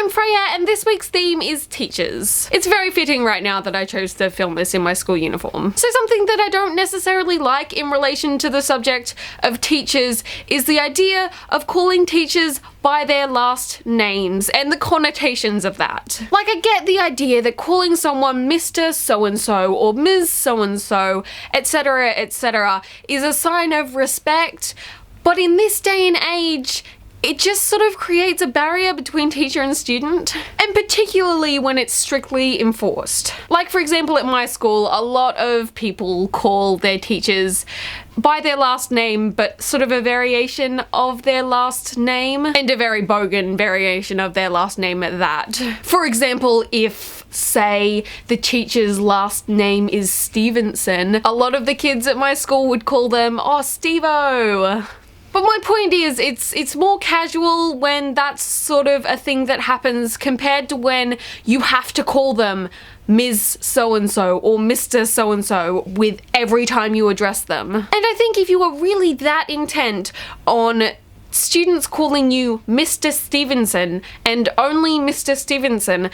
I'm Freya, and this week's theme is teachers. It's very fitting right now that I chose to film this in my school uniform. So something that I don't necessarily like in relation to the subject of teachers is the idea of calling teachers by their last names and the connotations of that. Like, I get the idea that calling someone Mr. So-and-so or Ms. So-and-so, etc., is a sign of respect, but in this day and age, it just sort of creates a barrier between teacher and student, and particularly when it's strictly enforced. Like, for example, at my school, a lot of people call their teachers by their last name, but sort of a variation of their last name, and a very bogan variation of their last name at that. For example, if, say, the teacher's last name is Stevenson, a lot of the kids at my school would call them, "Oh, Steve-O." But my point is, it's more casual when that's sort of a thing that happens compared to when you have to call them Ms. So-and-so or Mr. So-and-so with every time you address them. And I think if you are really that intent on students calling you Mr. Stevenson and only Mr. Stevenson,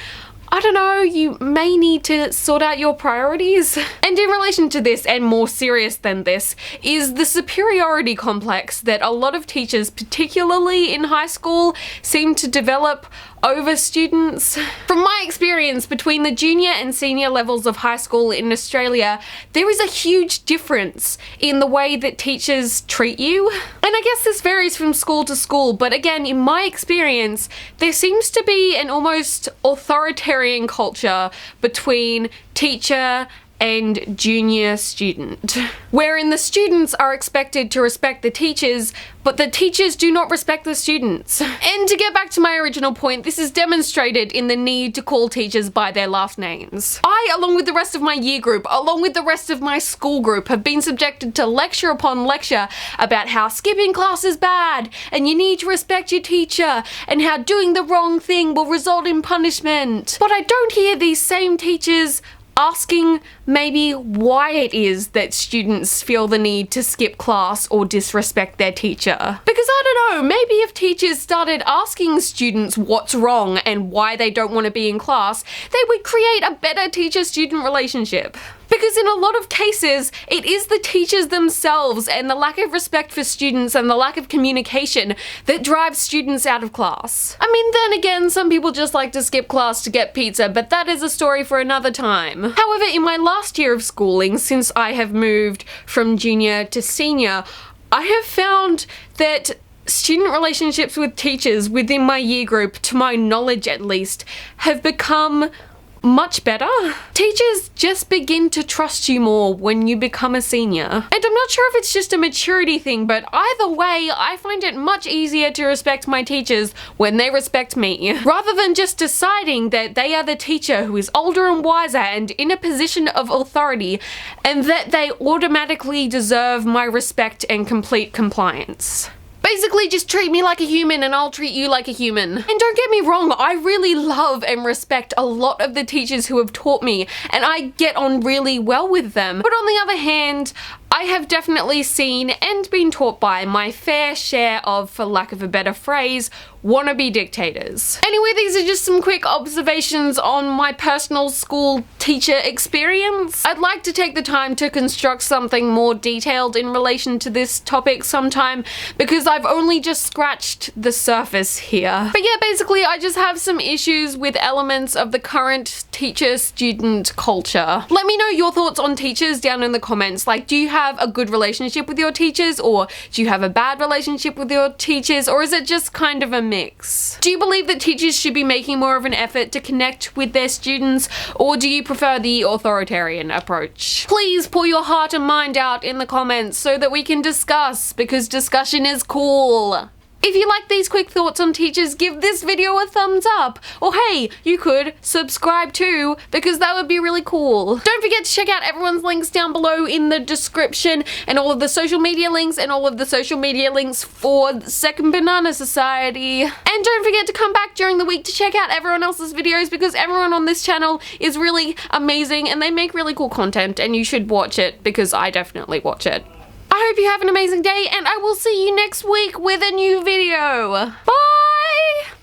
I don't know, you may need to sort out your priorities. And in relation to this, and more serious than this, is the superiority complex that a lot of teachers, particularly in high school, seem to develop over students. From my experience, between the junior and senior levels of high school in Australia, there is a huge difference in the way that teachers treat you. And I guess this varies from school to school, but again, in my experience, there seems to be an almost authoritarian culture between teacher and junior student, wherein the students are expected to respect the teachers, but the teachers do not respect the students. And to get back to my original point, this is demonstrated in the need to call teachers by their last names. I, along with the rest of my year group, along with the rest of my school group, have been subjected to lecture upon lecture about how skipping class is bad, and you need to respect your teacher, and how doing the wrong thing will result in punishment. But I don't hear these same teachers asking maybe why it is that students feel the need to skip class or disrespect their teacher. Because I don't know, maybe if teachers started asking students what's wrong and why they don't want to be in class, they would create a better teacher-student relationship. Because in a lot of cases, it is the teachers themselves and the lack of respect for students and the lack of communication that drives students out of class. I mean, then again, some people just like to skip class to get pizza, but that is a story for another time. However, in my last year of schooling, since I have moved from junior to senior, I have found that student relationships with teachers within my year group, to my knowledge at least, have become much better. Teachers just begin to trust you more when you become a senior. And I'm not sure if it's just a maturity thing, but either way, I find it much easier to respect my teachers when they respect me, rather than just deciding that they are the teacher who is older and wiser and in a position of authority, and that they automatically deserve my respect and complete compliance. Basically, just treat me like a human and I'll treat you like a human. And don't get me wrong, I really love and respect a lot of the teachers who have taught me, and I get on really well with them. But on the other hand, I have definitely seen and been taught by my fair share of, for lack of a better phrase, wannabe dictators. Anyway, these are just some quick observations on my personal school teacher experience. I'd like to take the time to construct something more detailed in relation to this topic sometime, because I've only just scratched the surface here. But yeah, basically I just have some issues with elements of the current teacher-student culture. Let me know your thoughts on teachers down in the comments. Like, do you have a good relationship with your teachers, or do you have a bad relationship with your teachers, or is it just kind of a mix? Do you believe that teachers should be making more of an effort to connect with their students, or do you prefer the authoritarian approach? Please pour your heart and mind out in the comments so that we can discuss, because discussion is cool. If you like these quick thoughts on teachers, give this video a thumbs up. Or hey, you could subscribe too, because that would be really cool. Don't forget to check out everyone's links down below in the description, and all of the social media links, and all of the social media links for the Second Banana Society. And don't forget to come back during the week to check out everyone else's videos, because everyone on this channel is really amazing and they make really cool content, and you should watch it, because I definitely watch it. I hope you have an amazing day, and I will see you next week with a new video. Bye!